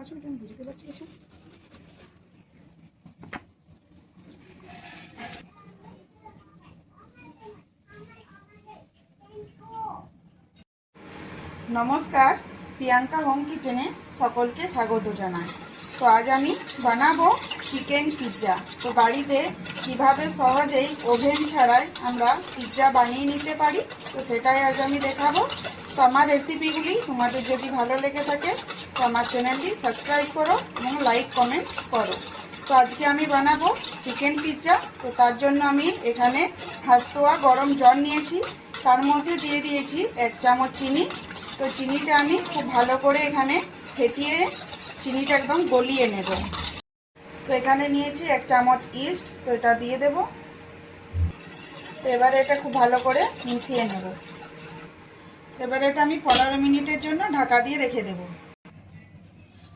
আছো এটা আমি বুঝতে পারছি এসে। নমস্কার, প্রিয়াঙ্কা হোম কিচেনে সকলকে স্বাগত জানাই। তো আজ আমি বানাবো চিকেন পিৎজা। তো বাড়িতে কিভাবে সহজেই ওভেন ছাড়াই আমরা পিৎজা বানিয়ে নিতে পারি, তো সেটাই আজ আমি দেখাবো। তো আমার রেসিপিগুলি তোমাদের যদি ভালো লেগে থাকে তো আমার চ্যানেলটি সাবস্ক্রাইব করো এবং লাইক কমেন্ট করো। তো আজকে আমি বানাবো চিকেন পিৎজা। তো তার জন্য আমি এখানে হাঁসোয়া গরম জল নিয়েছি, তার মধ্যে দিয়ে দিয়েছি 1 চামচ চিনি। তো চিনিটা আমি খুব ভালো করে এখানে ফেটিয়ে চিনিটা একদম গলিয়ে নেব। তো এখানে নিয়েছি 1 চামচ ইস্ট, তো এটা দিয়ে দেব। তো এবারে এটা খুব ভালো করে মিশিয়ে নেব। এবারে এটা আমি 15 মিনিটের জন্য ঢাকা দিয়ে রেখে দেব।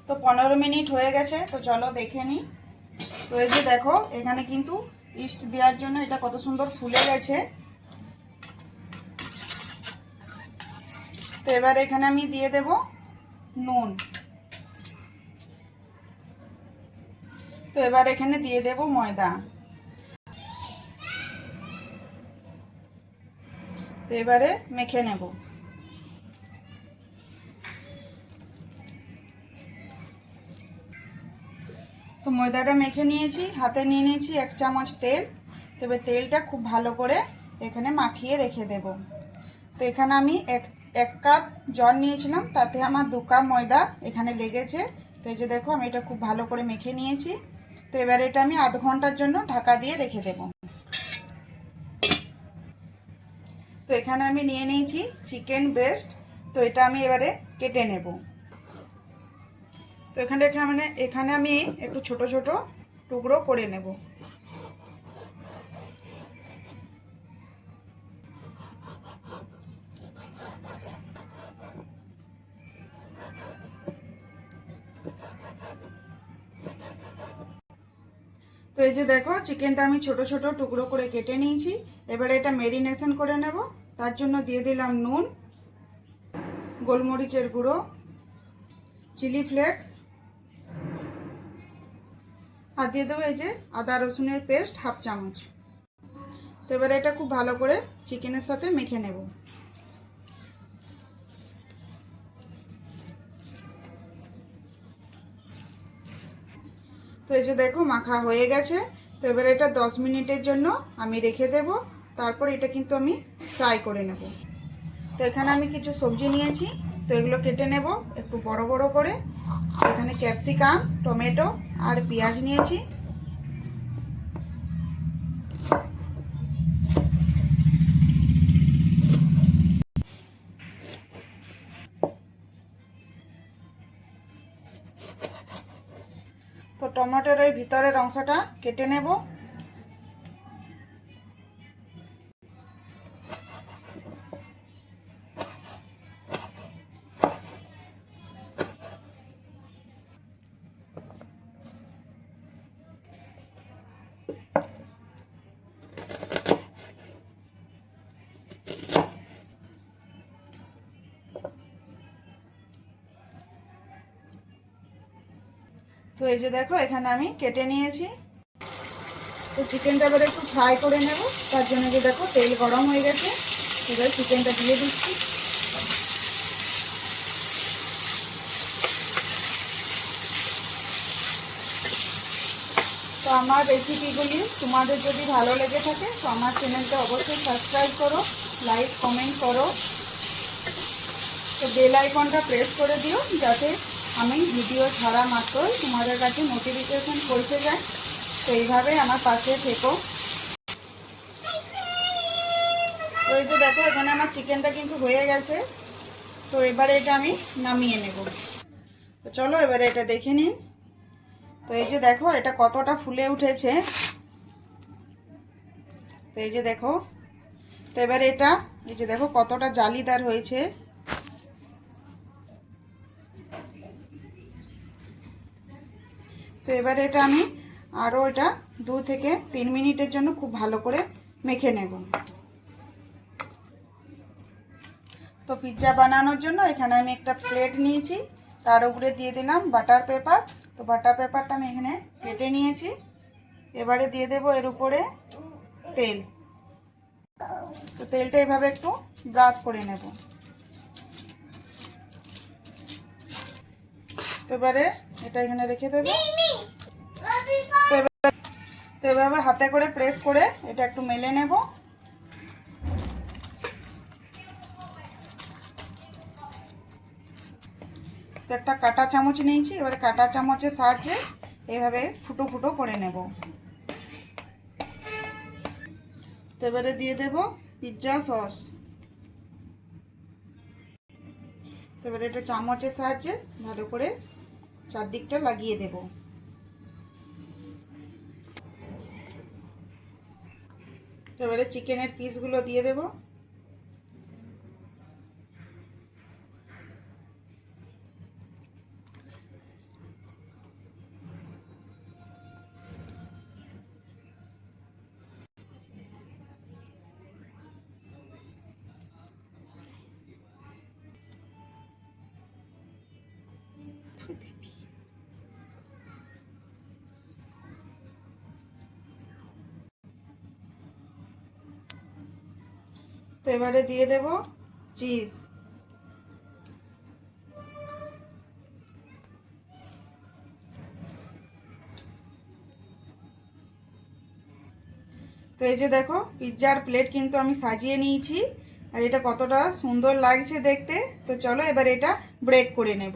তো 15 মিনিট হয়ে গেছে, তো চলো দেখে নিই। তো এই যে দেখো এখানে কিন্তু ইস্ট দেওয়ার জন্য এটা কত সুন্দর ফুলে গেছে। তো এবার এখানে আমি দিয়ে দেব নুন। তো এবার এখানে দিয়ে দেব ময়দা। তো এবারে মেখে নেব। তো ময়দাটা মেখে নিয়েছি, হাতে নিয়ে নিয়েছি 1 চামচ তেল। তবে তেলটা খুব ভালো করে এখানে মাখিয়ে রেখে দেব। তো এখানে আমি এক কাপ জল নিয়েছিলাম, তাতে আমার 2 কাপ ময়দা এখানে লেগেছে। তো এই যে দেখো আমি এটা খুব ভালো করে মেখে নিয়েছি। তো এবারে এটা আমি আধ ঘন্টার জন্য ঢাকা দিয়ে রেখে দেব। তো এখানে আমি নিয়ে নিয়েছি চিকেন ব্রেস্ট। তো এটা আমি এবারে কেটে নেব। তো এখানে আমি একটু ছোট ছোট টুকরো করে নেব। তো এই যে দেখো চিকেনটা আমি ছোট ছোট টুকরো করে কেটে নিয়েছি। এবারে এটা ম্যারিনেশন করে নেব। তার জন্য দিয়ে দিলাম নুন, গোলমরিচের গুঁড়ো, চিলি ফ্লেক্স, আর দিয়ে দেবো এই যে আদা রসুনের পেস্ট 1/2 চামচ। তো এবারে এটা খুব ভালো করে চিকেনের সাথে মেখে নেব। তো এই যে দেখো মাখা হয়ে গেছে। তো এবারে এটা 10 মিনিটের জন্য আমি রেখে দেব। তারপর এটা কিন্তু আমি ফ্রাই করে নেব। তো এখানে আমি কিছু সবজি নিয়েছি, তো এগুলো কেটে নেব একটু বড় বড় করে। এখানে ক্যাপসিকাম, টমেটো আর পেঁয়াজ নিয়েছি। তো টমেটোর ওই ভিতরের অংশটা কেটে নেব। তো এই যে দেখো এখানে আমি কেটে নিয়েছি। তো চিকেনটা এবার একটু ফ্রাই করে নেব। তার জন্য যে দেখো তেল গরম হয়ে গেছে, এবার চিকেনটা দিয়ে দিচ্ছি। তো আমার রেসিপিগুলি তোমাদের যদি ভালো লেগে থাকে তো আমার চ্যানেলটা অবশ্যই সাবস্ক্রাইব করো, লাইক কমেন্ট করো। তো বেল আইকনটা প্রেস করে দিও যাতে আমি ভিডিও ছাড়া মাত্রই তোমাদের কাছে নোটিফিকেশন পৌঁছে যায়। তো এইভাবে আমার পাশে থেকো। তো এই যে দেখো এখানে আমার চিকেনটা কিন্তু হয়ে গেছে। তো এবারে এটা আমি নামিয়ে নেব। তো চলো এবারে এটা দেখে নিই। তো এই যে দেখো এটা কতটা ফুলে উঠেছে। তো এই যে দেখো, তো এবারে এটা এই যে দেখো কতটা জালিদার হয়েছে। তো এবারে এটা আমি আরও এটা 2 থেকে 3 মিনিটের জন্য খুব ভালো করে মেখে নেব। তো পিৎজা বানানোর জন্য এখানে আমি একটা প্লেট নিয়েছি। তার উপরে দিয়ে দিলাম বাটার পেপার। তো বাটার পেপারটা আমি এখানে কেটে নিয়েছি। এবারে দিয়ে দেবো এর উপরে তেল। তো তেলটা এভাবে একটু ব্রাশ করে নেব। তো এবারে এটা এখানে রেখে দেবো। তো এভাবে হাতে করে প্রেস করে এটা একটু মেলে নেব। তো একটা কাঁটা চামচ নিয়েছি, এবারে কাঁটা চামচের সাহায্যে এইভাবে ফুটো ফুটো করে নেব। তো এবারে দিয়ে দেব পিৎজা সস। তো এবারে এটা চামচের সাহায্যে ভালো করে চারদিকটা লাগিয়ে দেব। তো এবারে চিকেনের পিসগুলো দিয়ে দেব। তো এবারে দিয়ে দেব চিজ। তো এই যে দেখো পিৎজার প্লেট কিন্তু আমি সাজিয়ে নিয়েছি, আর এটা কতটা সুন্দর লাগছে দেখতে। তো চলো এবার এটা ব্রেক করে নেব।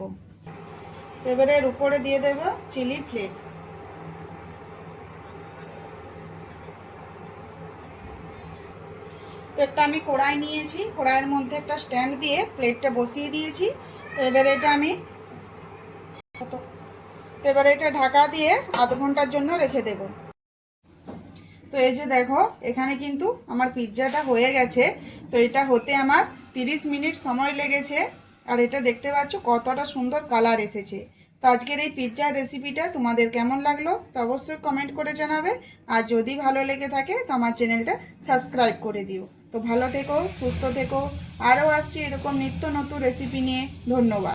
তো এবারে এর উপরে দিয়ে দেব চিলি ফ্লেক্স। তো একটা আমি কড়াই নিয়েছি, কড়াইয়ের মধ্যে একটা স্ট্যান্ড দিয়ে প্লেটটা বসিয়ে দিয়েছি। তো এবারে এটা আমি ঢাকা দিয়ে আধ ঘন্টার জন্য রেখে দেব। তো এই যে দেখো এখানে কিন্তু আমার পিৎজাটা হয়ে গেছে। তো এটা হতে আমার 30 মিনিট সময় লেগেছে, আর এটা দেখতে পাচ্ছ কতটা সুন্দর কালার এসেছে। তো আজকের এই পিৎজার রেসিপিটা তোমাদের কেমন লাগলো তো অবশ্যই কমেন্ট করে জানাবে। আর যদি ভালো লেগে থাকে তো আমার চ্যানেলটা সাবস্ক্রাইব করে দিও। তো ভালো থেকো, সুস্থ থেকো। আরও আসছি এরকম নিত্য নতুন রেসিপি নিয়ে। ধন্যবাদ।